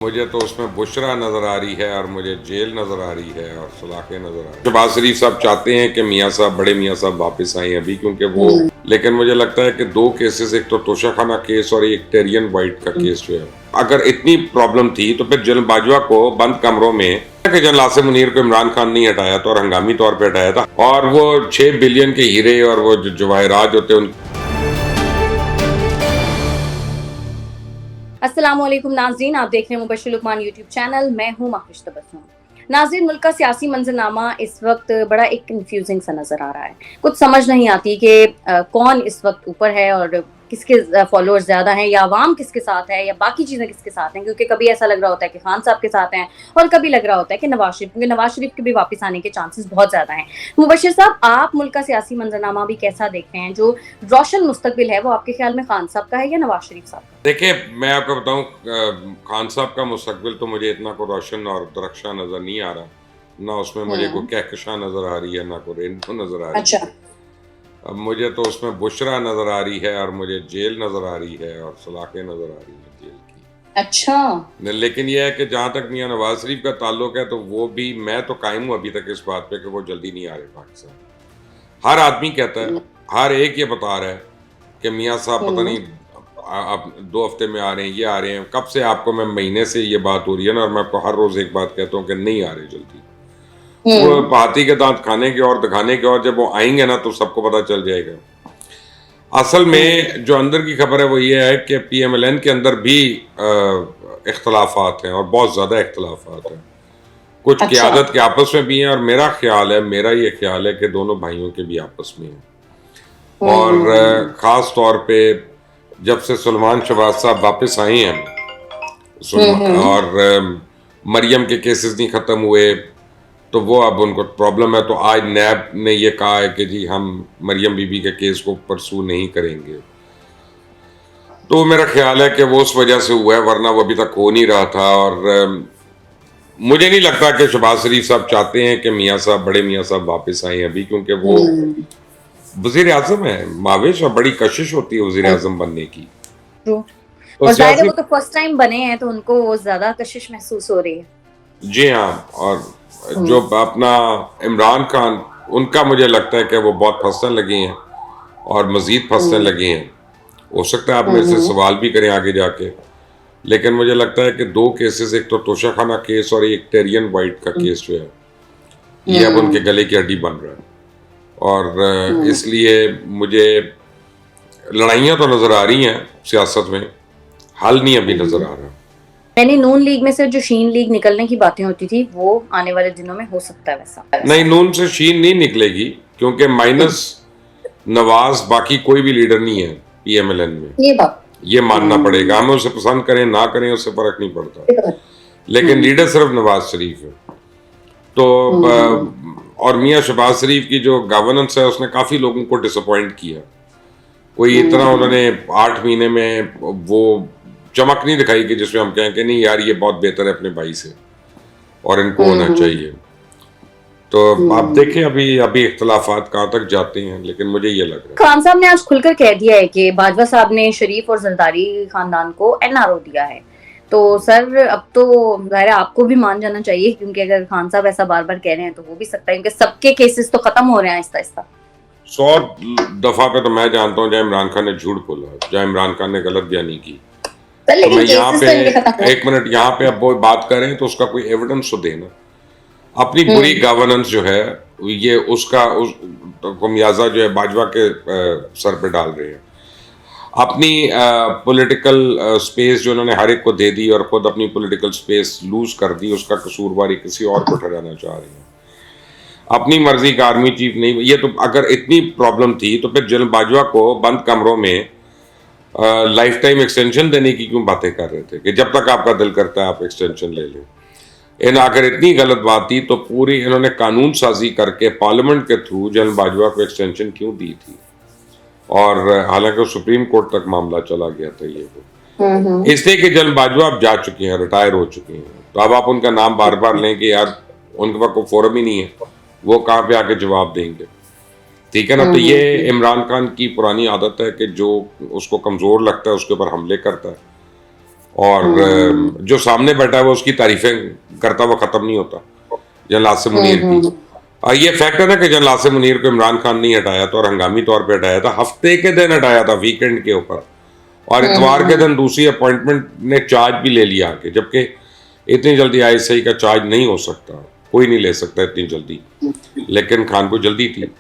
मुझे तो उसमें बुशरा नज़र आ रही है और मुझे जेल नज़र आ रही है और सलाखें नज़र आ रही है। शहबाज शरीफ साहब चाहते हैं कि मियाँ साहब बड़े मियाँ साहब वापस आए अभी, क्योंकि वो लेकिन मुझे लगता है कि दो केसेस, एक तो तोशाखाना केस और एक टेरियन वाइट का केस जो है, अगर इतनी प्रॉब्लम थी तो फिर जनरल बाजवा को बंद कमरों में कि जनरल आसिम मुनीर को इमरान खान नहीं हटाया था और हंगामी तौर पर हटाया था, और वो 6 बिलियन के हीरे और वो जो जवाहरात होते हैं अस्सलामुअलैकुम नाज़रीन, आप देख रहे हैं मुबश्शिर लुकमान यूट्यूब चैनल। मैं हूं माहिश तबस्सुम। नाज़रीन, मुल्क का सियासी मंजरनामा इस वक्त बड़ा एक कंफ्यूजिंग सा नज़र आ रहा है। कुछ समझ नहीं आती कि कौन इस वक्त ऊपर है और किसके फॉलोअर्स ज़्यादा हैं, या आवाम किसके साथ है, या बाकी चीज़ें किसके साथ हैं। क्योंकि कभी ऐसा लग रहा होता है कि खान साहब के साथ हैं और कभी लग रहा होता है कि नवाज शरीफ, क्योंकि नवाज शरीफ के भी वापस आने के चांसेस बहुत ज़्यादा हैं। मुबश्शिर साहब, आप मुल्क का सियासी मंजरनामा भी कैसा देख रहे हैं? जो रोशन मुस्तकबिल है वो आपके ख्याल में खान साहब का है या नवाज शरीफ साहब का? देखिए, मैं आपको बताऊं, खान साहब का मुस्तकबिल तो मुझे इतना को रोशन और दरख्शां नज़र नहीं आ रहा। ना उसमें मुझे कोई कहकशां नज़र आ रही है, ना कोई रेनबो नज़र आ रही है। अब मुझे तो उसमें बुशरा नज़र आ रही है और मुझे जेल नज़र आ रही है और सलाखें नज़र आ रही है जेल की। अच्छा। लेकिन यह है कि जहाँ तक मियाँ नवाज शरीफ का ताल्लुक है, तो वो भी, मैं तो कायम हूँ अभी तक इस बात पे कि वो जल्दी नहीं आ रहे पाकिस्तान। हर आदमी कहता है, हर एक ये बता रहा है कि मियाँ साहब पता नहीं आप 2 हफ्ते में आ रहे हैं, ये आ रहे हैं। कब से आपको, मैं महीने से ये बात हो रही है ना, और मैं आपको हर रोज एक बात कहता हूँ कि नहीं आ रहे जल्दी। वो हाथी के दांत खाने के और दिखाने के, और जब वो आएंगे ना तो सबको पता चल जाएगा। असल में जो अंदर की खबर है वो ये है कि PMLN के अंदर भी इख्तलाफात हैं और बहुत ज़्यादा इख्तलाफात हैं। कुछ क़यादत के आपस में भी हैं, और मेरा ख्याल है, मेरा ये ख्याल है कि दोनों भाइयों के भी आपस में हैं। और ख़ास तौर पे जब से सुलेमान शहबाज साहब वापस आए हैं और मरियम के केसेस नहीं ख़त्म हुए, तो वो अब उनको प्रॉब्लम है। तो आज नैब ने ये कहा है कि जी हम मरियम बीबी के केस को परसू नहीं करेंगे। तो मेरा ख्याल है कि वो उस वजह से हुआ है, वरना वो अभी तक हो नहीं रहा था। और मुझे नहीं लगता कि शहबाज शरीफ साहब चाहते हैं कि मियाँ साहब, बड़े मियाँ साहब वापस आए अभी, क्योंकि वो वजीर आजम है। माविश, और बड़ी कशिश होती है वजीर आजम बनने की। और जाहिर है वो तो फर्स्ट टाइम बने हैं, तो उनको वो ज्यादा कशिश महसूस हो रही है। जी हाँ, और जो अपना इमरान खान, उनका मुझे लगता है कि वो बहुत फंसने लगे हैं और मजीद फंसने लगे हैं। हो सकता है आप मेरे से सवाल भी करें आगे जाके, लेकिन मुझे लगता है कि 2 केसेस, एक तो तोशाखाना केस और एक टेरियन वाइट का केस जो है, ये अब उनके गले की हड्डी बन रहा है। और इसलिए मुझे लड़ाइयाँ तो नज़र आ रही हैं सियासत में, हल नहीं अभी नज़र आ रहा। मैंने नून लीग में से जो शीन लीग निकलने की बातें होती थी, वो आने वाले दिनों में हो सकता है वैसा। नहीं, नून से शीन नहीं निकलेगी, क्योंकि माइनस नवाज बाकी कोई भी लीडर नहीं है PMLN में। ये मानना पड़ेगा, हमें उसे पसंद करें ना करें उससे फर्क नहीं पड़ता, लेकिन लीडर सिर्फ नवाज शरीफ है। तो और मियाँ शहबाज शरीफ की जो गवर्नेंस है उसने काफ़ी लोगों को डिसअपॉइंट किया। कोई इतना उन्होंने 8 महीने में वो चमक नहीं दिखाई कि जिसमें हम कहें कि नहीं यार ये बहुत बेहतर है अपने भाई से और इनको होना चाहिए। तो आप देखें अभी इख्तलाफात कहाँ तक जाते हैं, लेकिन मुझे ये लग रहा है। खान साहब ने आज खुलकर कह दिया है कि बाजवा साहब ने शरीफ और जरदारी खानदान को NRO दिया है। तो सर, अब तो जाहिर है आपको भी मान जाना चाहिए, क्योंकि अगर खान साहब ऐसा बार बार कह रहे हैं तो हो भी सकता है, क्योंकि सबके केसेस तो खत्म हो रहे हैं आहिस्ता आहिस्ता। 100 दफा पे तो मैं जानता हूँ जहाँ इमरान खान ने झूठ बोला, जहाँ इमरान खान ने गलत बयानी की। तो मैं यहाँ पे 1 मिनट यहाँ पे अब वो बात करें तो उसका कोई एविडेंस तो देना। अपनी बुरी गवर्नेंस जो है ये उसका खमियाजा जो है बाजवा के सर पे डाल रहे हैं। अपनी पॉलिटिकल स्पेस जो उन्होंने हर एक को दे दी और खुद अपनी पॉलिटिकल स्पेस लूज कर दी, उसका कसूरवारी किसी और को ठहराना चाह रहे हैं। अपनी मर्जी का आर्मी चीफ नहीं। ये तो अगर इतनी प्रॉब्लम थी तो फिर जनरल बाजवा को बंद कमरों में लाइफ टाइम एक्सटेंशन देने की क्यों बातें कर रहे थे कि जब तक आपका दिल करता है आप एक्सटेंशन ले लें। अगर इतनी गलत बात थी तो पूरी इन्होंने कानून साजी करके पार्लियामेंट के थ्रू जनरल बाजवा को एक्सटेंशन क्यों दी थी, और हालांकि सुप्रीम कोर्ट तक मामला चला गया था ये। इसलिए कि जनरल बाजवा अब जा चुके हैं, रिटायर हो चुके हैं, तो अब आप उनका नाम बार बार लें कि यार उनके पास कोई फोरम ही नहीं है, वो कहाँ पे आके जवाब देंगे। ठीक है ना। तो ये इमरान खान की पुरानी आदत है कि जो उसको कमज़ोर लगता है उसके ऊपर हमले करता है। और जो सामने बैठा है वो उसकी तारीफें करता हुआ खत्म नहीं होता जनरल आसिम मुनीर की। और ये फैक्ट है ना कि जनरल आसिम मुनीर को इमरान खान नहीं हटाया था और हंगामी तौर पे हटाया था, हफ्ते के दिन हटाया था, वीकेंड के ऊपर, और इतवार के दिन दूसरी अपॉइंटमेंट ने चार्ज भी ले लिया आके, जबकि इतनी जल्दी ISI का चार्ज नहीं हो सकता, कोई नहीं ले सकता इतनी जल्दी, लेकिन खान को जल्दी थी।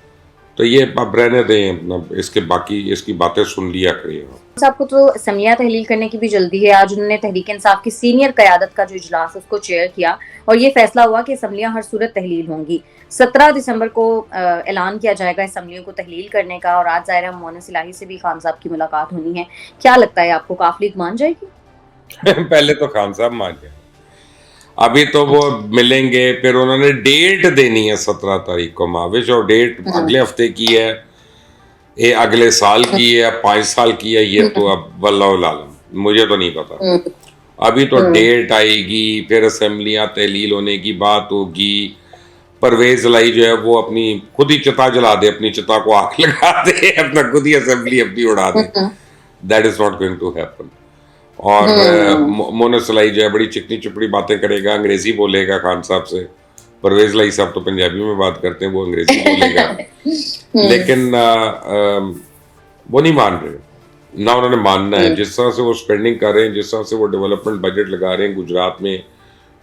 तो ये अब रहने दें अपना, इसके बाकी इसकी बातें सुन लिया करिए। आपको तो असम्बलियां तहलील करने की भी जल्दी है। आज उन्होंने तहरीक इंसाफ की सीनियर क़यादत का जो इजलास उसको चेयर किया और ये फैसला हुआ कि असम्बलियां हर सूरत तहलील होंगी। 17 दिसंबर को ऐलान किया जाएगा असम्बलियों को तहलील करने का, और आज ज़ाहिर है मोहनिस इलाही से भी खान साहब की मुलाकात होनी है। क्या लगता है आपको, काफ लीग मान जाएगी? पहले तो खान साहब मान जाए, अभी तो वो मिलेंगे, फिर उन्होंने डेट देनी है 17 तारीख को महाविश, और डेट अगले हफ्ते की है, ये अगले साल की है, 5 साल की है, ये तो अब वल्लाहुल आलम, मुझे तो नहीं पता। अभी तो डेट आएगी, फिर असेंबलियां तहलील होने की बात होगी। परवेज लाई जो है वो अपनी खुद ही चिता जला दे, अपनी चिता को आग लगा दे, अपना खुद ही असेंबली अपनी उड़ा दे, that is not going to happen. और मोहनिस इलाही जो है बड़ी चिकनी चुपड़ी बातें करेगा, अंग्रेजी बोलेगा खान साहब से। परवेज लाई साहब तो पंजाबी में बात करते हैं, वो अंग्रेजी बोलेगा, लेकिन वो नहीं मान रहे ना, उन्होंने मानना है। जिस तरह से वो स्पेंडिंग कर रहे हैं, जिस तरह से वो डेवलपमेंट बजट लगा रहे हैं गुजरात में,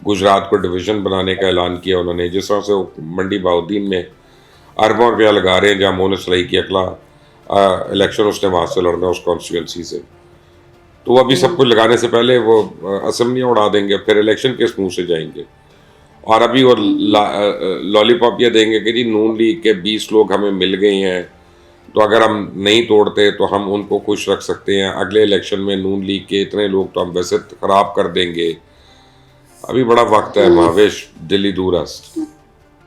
गुजरात को डिवीजन बनाने का ऐलान किया उन्होंने, जिस तरह से वो मंडी बहाउद्दीन में अरबों रुपया लगा रहे हैं, जहाँ मोहनिस इलाही की अगला इलेक्शन उसने वहाँ से लड़ना उस कॉन्स्टिट्यूंसी से, तो वो अभी सब कुछ लगाने से पहले वो असेंबलियाँ उड़ा देंगे, फिर इलेक्शन किस मुंह से जाएंगे। और अभी वो लॉलीपॉप ये देंगे कि जी नून लीग के 20 लोग हमें मिल गए हैं, तो अगर हम नहीं तोड़ते तो हम उनको खुश रख सकते हैं, अगले इलेक्शन में नून लीग के इतने लोग तो हम वैसे खराब कर देंगे। अभी बड़ा वक्त है महावेश, दिल्ली दूरस्त।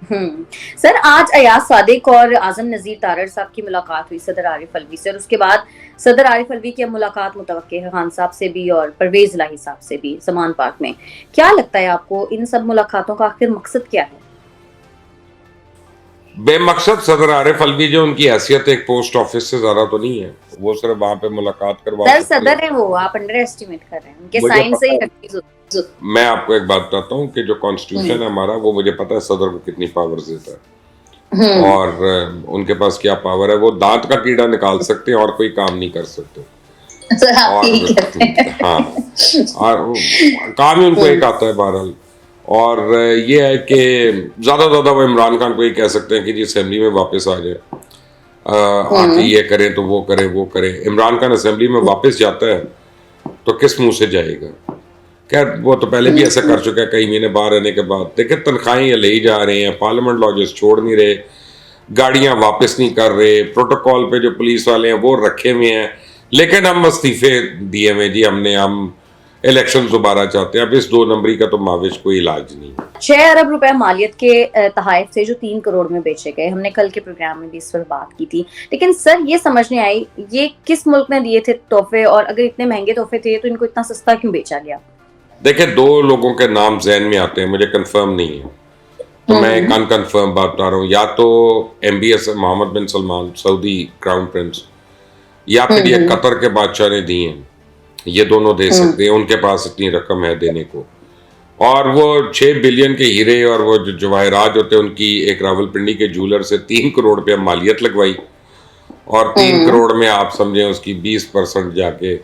सर, आज अयाज सादिक और आजम नजीर तारड़ साहब की मुलाकात हुई सदर आरिफ अलवी से, और उसके बाद सदर आरिफ अलवी की मुलाकात मुतवक्के है खान साहब से भी और परवेज इलाही साहब से भी समान पार्क में। क्या लगता है आपको, इन सब मुलाकातों का आखिर मकसद क्या है? बेमकसद सदर आरिफ अलवी जो उनकी हैसियत एक पोस्ट ऑफिस से ज्यादा तो नहीं है, वो सिर्फ वहां पे मुलाकात करवा सदर है वो, आप अंडर एस्टिमेट कर रहे हैं, उनके साइन से ही हर चीज होती है। मैं आपको एक बात बताता हूँ कि जो कॉन्स्टिट्यूशन है हमारा, वो मुझे पता है सदर को कितनी पावर्स देता है, और उनके पास क्या पावर है, वो दांत का कीड़ा निकाल सकते हैं और कोई काम नहीं कर सकते। और हाँ, और काम ही उनको एक आता है बहरहाल। और ये है कि ज्यादा वो इमरान खान को ये कह सकते हैं कि जी असेंबली में वापस आ जाए, आके ये करें तो वो करे वो करे। इमरान खान असेंबली में वापस जाता है तो किस मुंह से जाएगा? खैर वो तो पहले भी ऐसा कर चुका है, कई महीने बाहर रहने के बाद। देखिए तनख्वाहें ये ले ही जा रहे हैं, पार्लियामेंट लॉजेस छोड़ नहीं रहे, गाड़ियां वापस नहीं कर रहे, प्रोटोकॉल पे जो पुलिस वाले हैं वो रखे हुए हैं, लेकिन हम इस्तीफे दिए हुए जी, हम इलेक्शन दोबारा चाहते हैं। अब इस 2 नंबरी का तो माविश कोई इलाज नहीं। 6 अरब रुपए मालियत के तहफ़ से जो 3 करोड़ में बेचे गए, हमने कल के प्रोग्राम में भी इस पर बात की थी, लेकिन सर ये समझ नहीं आई ये किस मुल्क ने दिए थे तोहफे, और अगर इतने महंगे तोहफे थे तो इनको इतना सस्ता क्यों बेचा गया? देखिए 2 लोगों के नाम जहन में आते हैं, मुझे कंफर्म नहीं है, तो मैं एक अनकन्फर्म बात बता रहा हूँ। या तो MBS मोहम्मद बिन सलमान सऊदी क्राउन प्रिंस, या फिर ये कतर के बादशाह ने दिए हैं, ये दोनों दे सकते हैं, उनके पास इतनी रकम है देने को। और वो 6 बिलियन के हीरे और वो जो जवाहरात होते हैं उनकी एक रावलपिंडी के जूलर से 3 करोड़ रुपया मालियत लगवाई, और 3 करोड़ में आप समझें उसकी 20% जाके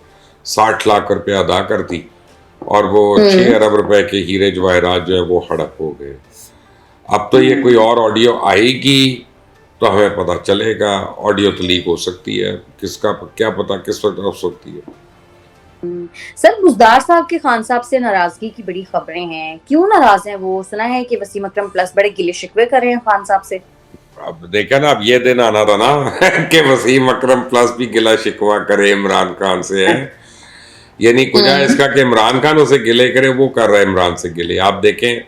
60 लाख रुपया अदा कर दी, और वो 6 अरब रुपए के हीरे जवाहरात जो है वो हड़प हो गए। अब तो ये कोई और ऑडियो आएगी तो हमें पता चलेगा, ऑडियो तो लीक हो सकती है, किसका क्या पता किस वक्त हो सकती है। सर, बुज़दार साहब के खान साहब से नाराजगी की बड़ी खबरें हैं, क्यों नाराज हैं वो? सुना है कि वसीम अकरम प्लस बड़े गिले शिकवे कर रहे हैं खान साहब से। अब देखा ना, अब ये दिन आना था ना कि वसीम अकरम प्लस भी गिला शिकवा करे इमरान खान से है। ये नहीं कुछ है इसका कि इमरान खान उसे गिले करे, वो कर रहा है इमरान से गिले। आप देखें,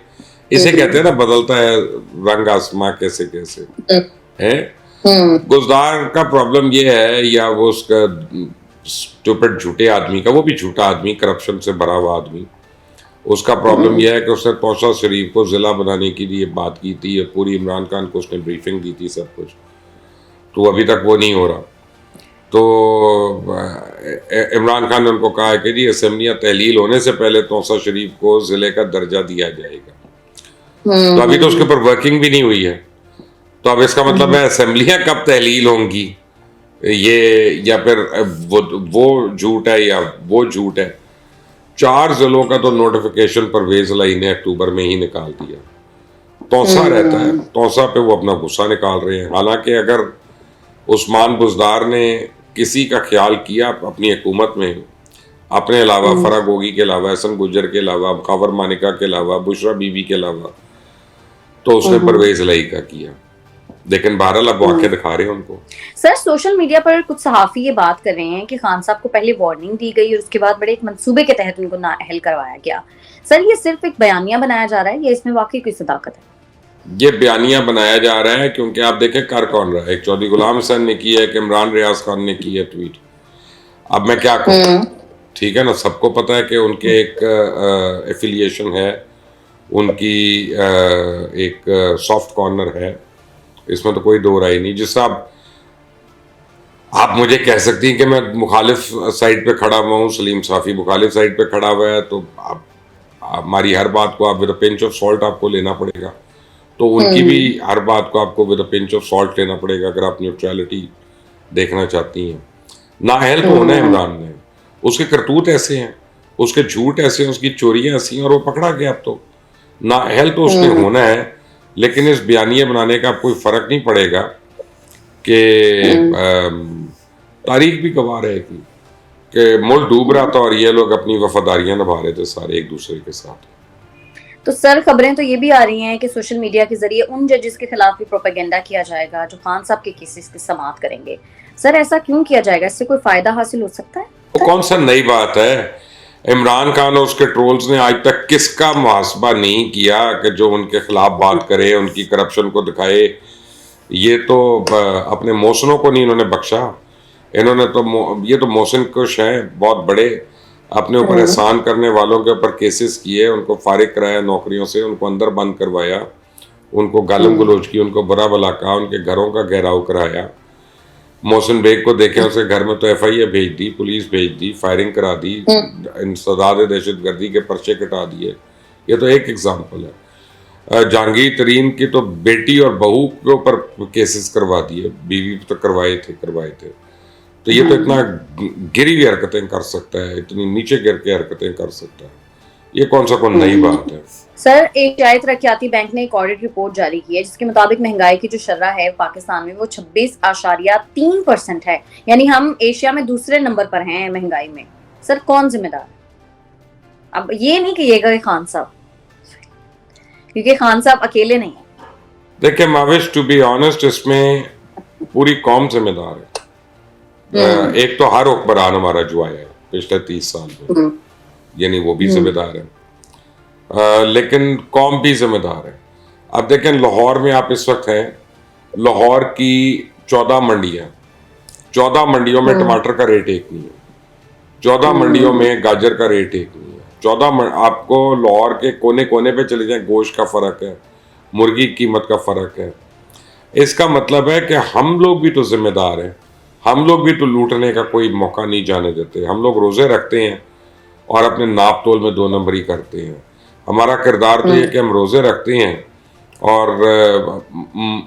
इसे कहते हैं ना बदलता है रंग आसमां कैसे कैसे है। गुजदार का प्रॉब्लम ये है, या वो उसका स्टूपिड झूठे आदमी का, वो भी झूठा आदमी, करप्शन से भरा हुआ आदमी, उसका प्रॉब्लम यह है कि उसने तौसा शरीफ को जिला बनाने के लिए बात की थी, पूरी इमरान खान को उसने ब्रीफिंग दी थी सब कुछ, तो अभी तक वो नहीं हो रहा। तो इमरान खान ने उनको कहा है कि जी असेंबलियां तहलील होने से पहले तौसा शरीफ को जिले का दर्जा दिया जाएगा। तो अभी तो उसके ऊपर वर्किंग भी नहीं हुई है, तो अब इसका मतलब है असेंबलियां कब तहलील होंगी, ये या फिर वो झूठ है या वो झूठ है। 4 जिलों का तो नोटिफिकेशन परवेज लाई ने अक्टूबर में ही निकाल दिया। तौसा रहता है, तौसा पे वो अपना गुस्सा निकाल रहे हैं। हालांकि अगर उस्मान बुज़दार ने किसी का ख्याल किया अपनी हुकूमत में, अपने अलावा फराह गोगी के अलावा, एहसन गुज्जर के अलावा, खबर मानिका के अलावा, बुशरा बीबी के अलावा, तो उसने परवेज लाई का किया। लेकिन बहरहाल अब वाक़या दिखा रहे हैं उनको। सर सोशल मीडिया पर कुछ सहाफ़ी ये बात कर रहे हैं कि खान साहब को पहले वार्निंग दी गई और उसके बाद बड़े एक मंसूबे के तहत उनको नाअहल करवाया गया। सर ये सिर्फ एक बयानिया बनाया जा रहा है या इसमें वाकई कोई सदाकत है? ये बयानिया बनाया जा रहा है क्योंकि आप देखें कर कौन रहा है। एक चौधरी गुलाम हुसैन ने की है, एक इमरान रियाज खान ने की है ट्वीट। अब मैं क्या कहूँ, ठीक है ना, सबको पता है कि उनके एक एफिलिएशन है, उनकी एक सॉफ्ट कॉर्नर है, इसमें तो कोई दो राय नहीं। जिससे आप मुझे कह सकती हैं कि मैं मुखालिफ साइड पे खड़ा हुआ हूँ, सलीम साफ़ी मुखालिफ साइड पे खड़ा हुआ है, तो आप हमारी हर बात को आप with a pinch of salt आपको लेना पड़ेगा। तो उनकी भी हर बात को आपको with a pinch of salt लेना पड़ेगा अगर आप न्यूट्रलिटी देखना चाहती हैं। नाअहल तो होना है इमरान ने, उसके करतूत ऐसे हैं, उसके झूठ ऐसे हैं, उसकी चोरियां ऐसी हैं और वो पकड़ा गया। अब तो नाअहल तो उसने होना है, लेकिन इस बयानिया बनाने का कोई फर्क नहीं पड़ेगा कि तारीख भी गवाह रहेगी कि मुल्क डूब रहा था और ये लोग अपनी वफादारियां निभा रहे थे सारे एक दूसरे के साथ। तो सर खबरें तो ये भी आ रही हैं कि सोशल मीडिया के जरिए उन जजेस के खिलाफ भी प्रोपेगेंडा किया जाएगा जो खान साहब के केसेस की समाअत करेंगे। सर ऐसा क्यों किया जाएगा? इससे कोई फायदा हासिल हो सकता है? तो कौन सा नई बात है? इमरान खान और उसके ट्रोल्स ने आज तक किसका मुहासबा नहीं किया कि जो उनके खिलाफ बात करे, उनकी करप्शन को दिखाए। ये तो अपने मोहसिनों को नहीं इन्होंने बख्शा। इन्होंने तो ये तो मोहसिन कुश हैं बहुत बड़े, अपने ऊपर एहसान करने वालों के ऊपर केसेस किए, उनको फारिग कराया नौकरियों से, उनको अंदर बंद करवाया, उनको गालम गलोच की, उनको बुरा भला कहा, उनके घरों का घेराव कराया। मोहसिन बेग को देखें, उसके घर में तो एफआईए भेज दी, पुलिस भेज दी, फायरिंग करा दी, इंसदाद दहशतगर्दी के पर्चे कटा दिए। ये तो एक एग्जाम्पल है। जहांगीर तरीन की तो बेटी और बहू के ऊपर केसेस करवा दिए, बीवी तो करवाए थे। तो ये तो इतना गिरी हुई हरकतें कर सकता है, इतनी नीचे गिर के हरकतें कर सकता है, ये कौन सा कोई नई बात है? सर एशियाई तरक्याती बैंक ने एक ऑडिट रिपोर्ट जारी की है जिसके मुताबिक महंगाई की जो शर्रा है पाकिस्तान में वो 26.3% है, यानी हम एशिया में दूसरे नंबर पर हैं महंगाई में। सर कौन जिम्मेदार? अब ये नहीं कहिएगा कि खान साहब, क्योंकि खान साहब अकेले नहीं है। देखिए माविश, टू बी ऑनेस्ट, इसमें पूरी कौम जिम्मेदार है। एक तो हर हुक्मरान हमारा जो आया है पिछले 30 साल में, यानी वो भी जिम्मेदार है, लेकिन कौम भी जिम्मेदार है। अब देखें लाहौर में आप इस वक्त हैं, लाहौर की 14 मंडियां, 14 मंडियों में टमाटर का रेट एक नहीं है, 14 मंडियों में गाजर का रेट एक नहीं है, 14 आपको लाहौर के कोने कोने पे चले जाएं, गोश्त का फर्क है, मुर्गी की कीमत का फर्क है। इसका मतलब है कि हम लोग भी तो जिम्मेदार हैं, हम लोग भी तो लूटने का कोई मौका नहीं जाने देते। हम लोग रोजे रखते हैं और अपने नाप तोल में 2 नंबरी करते हैं। हमारा किरदार तो ये कि हम रोजे रखते हैं और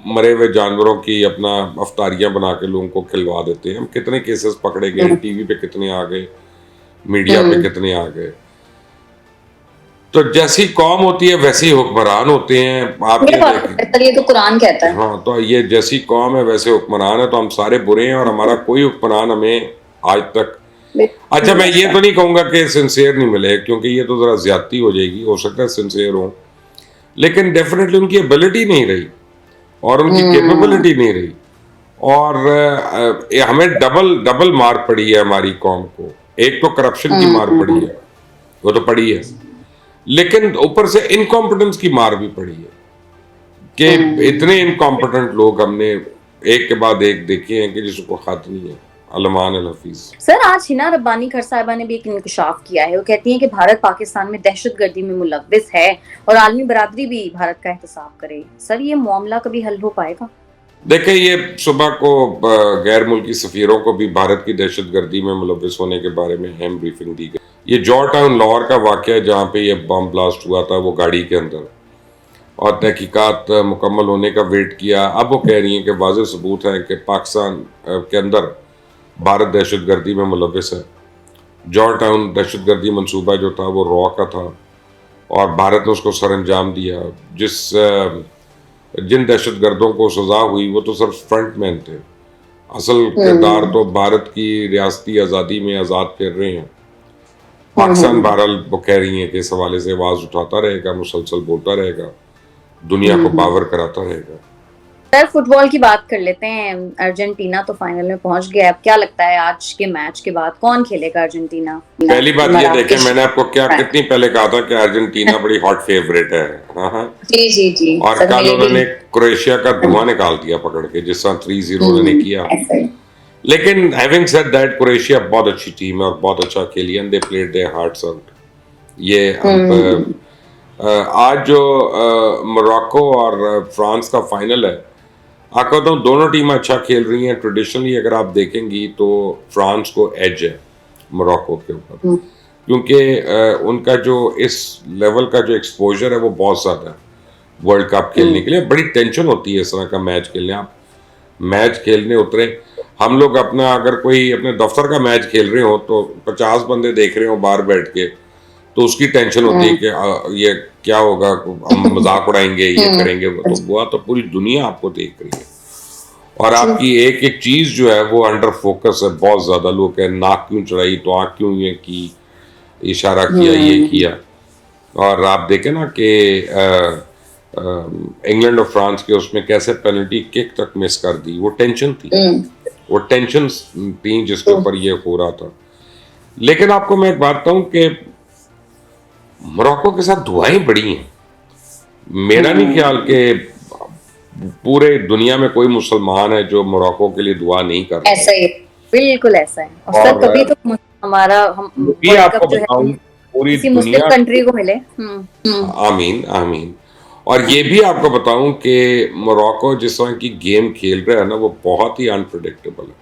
मरे हुए जानवरों की अपना अफ्तारियां बना के लोगों को खिलवा देते हैं। हम कितने केसेस पकड़े गए, टीवी पे कितने आ गए, मीडिया पे कितने आ गए। तो जैसी कौम होती है वैसे ही हुक्मरान होते हैं। आप ये देखें, ये तो कुरान कहता है। हाँ, तो ये जैसी कौम है वैसे हुक्मरान है, तो हम सारे बुरे हैं और हमारा कोई हुक्मरान हमें आज तक। अच्छा, मैं ये तो नहीं कहूँगा कि सिंसियर नहीं मिले, क्योंकि ये तो ज़रा ज्यादती हो जाएगी, हो सकता है सिंसियर हो, लेकिन डेफिनेटली उनकी एबिलिटी नहीं रही और उनकी कैपेबिलिटी नहीं रही। और हमें डबल मार पड़ी है हमारी कौम को। एक तो करप्शन की मार पड़ी है, वो तो पड़ी है, लेकिन ऊपर से इनकॉम्पिटेंस की मार भी पड़ी है कि इतने इनकॉम्पिटेंट लोग हमने एक के बाद एक देखे हैं कि जिसको खत नहीं है। अलमान अल हफीज। सर आज हिना रब्बानी खर साहिबा ने भी एक इंकशाफ किया है। वो कहती हैं कि भारत पाकिस्तान में दहशतगर्दी में मुलव्विस है और आलमी बरादरी भी भारत का एहतसाब करे। सर ये मामला कभी हल हो पाएगा? देखिए, ये सुबह को गैर मुल्की सफ़ीरों को भी भारत की दहशतगर्दी में मुलव्वस होने के बारे में अहम ब्रीफिंग दी गई। ये जॉर्ज टाउन लाहौर का वाक़या जहाँ पे ये बम ब्लास्ट हुआ था वो गाड़ी के अंदर, और तहकीकात मुकम्मल होने का वेट किया। अब वो कह रही हैं कि वाज़ेह सबूत है कि पाकिस्तान के अंदर भारत दहशतगर्दी में मुलव्वस है। जॉर्ज टाउन दहशतगर्दी मंसूबा जो था वो रॉ का था और भारत ने उसको सर अंजाम दिया। जिन दहशतगर्दों को सज़ा हुई वो तो सिर्फ फ्रंट मैन थे, असल किरदार तो भारत की रियासती आज़ादी में आज़ाद फिर रहे हैं। पाकिस्तान बहरहाल वो कह रही हैं कि इस हवाले से आवाज़ उठाता रहेगा, मुसलसल बोलता रहेगा, दुनिया को बावर कराता रहेगा। सर, फुटबॉल की बात कर लेते हैं। अर्जेंटीना तो फाइनल में पहुंच गया। अब क्या लगता है आज के मैच के बाद कौन खेलेगा अर्जेंटीना? पहली बात ये देखें, मैंने आपको कितनी पहले कहा था कि अर्जेंटीना बड़ी हॉट फेवरेट है। हाँ, जी जी जी। और कल उन्होंने क्रोएशिया का धुआं निकाल दिया पकड़ के, जिस तरह 3-0 उन्होंने किया। लेकिन हैविंग सेड दैट, क्रोएशिया बहुत अच्छी टीम है और बहुत अच्छा खेली, and they played there hearts out. ये आज जो मोरक्को और फ्रांस का फाइनल है, आपको तो दोनों टीमें अच्छा खेल रही हैं। ट्रेडिशनली अगर आप देखेंगी तो फ्रांस को एज है मोरक्को के ऊपर, क्योंकि उनका जो इस लेवल का जो एक्सपोजर है वो बहुत ज़्यादा है वर्ल्ड कप खेलने के लिए। बड़ी टेंशन होती है इस तरह का मैच खेलने। आप मैच खेलने उतरे, हम लोग अपना अगर कोई अपने दफ्तर का मैच खेल रहे हो तो 50 बंदे देख रहे हो बाहर बैठ के, तो उसकी टेंशन होती है कि ये क्या होगा, हम मजाक उड़ाएंगे, ये करेंगे, वो तो हुआ तो पूरी दुनिया आपको देख रही है और आपकी एक एक चीज जो है वो अंडर फोकस है बहुत ज्यादा। लोग कह नाक क्यों चढ़ाई, तो आँख क्यों ये की, इशारा किया, ये किया। और आप देखें ना कि इंग्लैंड और फ्रांस के उसमें कैसे पेनल्टी किक तक मिस कर दी। वो टेंशन थी, वो टेंशन थी जिसके ऊपर ये हो रहा था। लेकिन आपको मैं एक बात बताऊं कि मोरक्को के साथ दुआएं बड़ी हैं। मेरा नहीं ख्याल कि पूरे दुनिया में कोई मुसलमान है जो मोरक्को के लिए दुआ नहीं कर रहा। ऐसा ही, बिल्कुल ऐसा है। और सर कभी तो हमारा भी आपको बताऊं पूरी मुस्लिम कंट्री को मिले। आमीन आमीन। और ये भी आपको बताऊं कि मोरक्को जिस तरह की गेम खेल रहा है ना, वो बहुत ही अनप्रेडिक्टेबल है।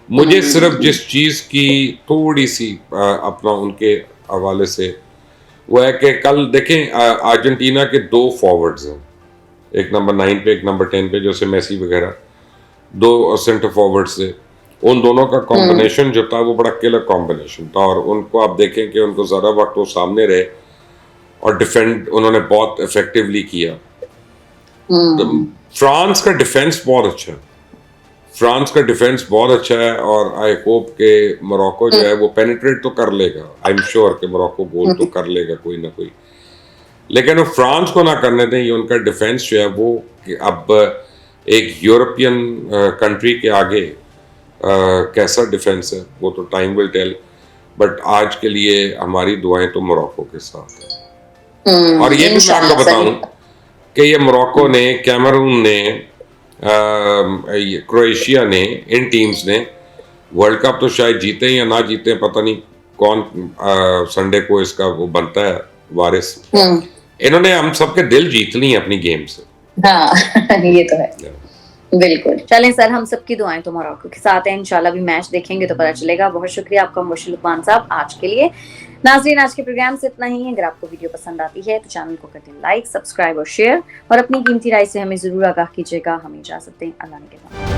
मुझे सिर्फ जिस चीज़ की थोड़ी सी अपना उनके हवाले से वो है कि कल देखें अर्जेंटीना के 2 फॉरवर्ड्स हैं, एक नंबर 9 पे एक नंबर 10 पे, जैसे मेसी वगैरह 2 सेंटर फॉरवर्ड्स थे। उन दोनों का कॉम्बिनेशन जो था वो बड़ा किलर कॉम्बिनेशन था और उनको आप देखें कि उनको ज़्यादा वक्त वो सामने रहे और डिफेंड उन्होंने बहुत इफेक्टिवली किया। तो फ्रांस का डिफेंस बहुत अच्छा है, फ्रांस का डिफेंस बहुत अच्छा है और आई होप के मोरक्को जो है वो पेनिट्रेट तो कर लेगा। आई एम श्योर कि मोरक्को गोल तो कर लेगा कोई ना कोई, लेकिन वो फ्रांस को ना करने दें। ये उनका डिफेंस जो है वो कि अब एक यूरोपियन कंट्री के आगे कैसा डिफेंस है वो तो टाइम विल टेल, बट आज के लिए हमारी दुआएं तो मोरक्को के साथ है। और ये भी मैं आपको बताऊं कि ये मोरक्को ने, कैमरून ने, क्रोएशिया ने, इन टीम्स ने वर्ल्ड कप तो शायद जीते या ना जीते, पता नहीं कौन संडे को इसका वो बनता है वारिस। इन्होंने हम सबके दिल जीत ली अपनी गेम से। हाँ ये तो है, बिल्कुल। चलें सर, हम सबकी दुआएं तो मोरक्को के साथ हैं। इंशाल्लाह भी मैच देखेंगे तो पता चलेगा। बहुत शुक्रिया आपका मुबश्शिर लुकमान साहब आज के लिए। नाज़रीन, आज के प्रोग्राम से इतना ही है। अगर आपको वीडियो पसंद आती है तो चैनल को कर दें लाइक, सब्सक्राइब और शेयर, और अपनी कीमती राय से हमें जरूर आगाह कीजिएगा। हमें इजाजत दें। अल्लाह ने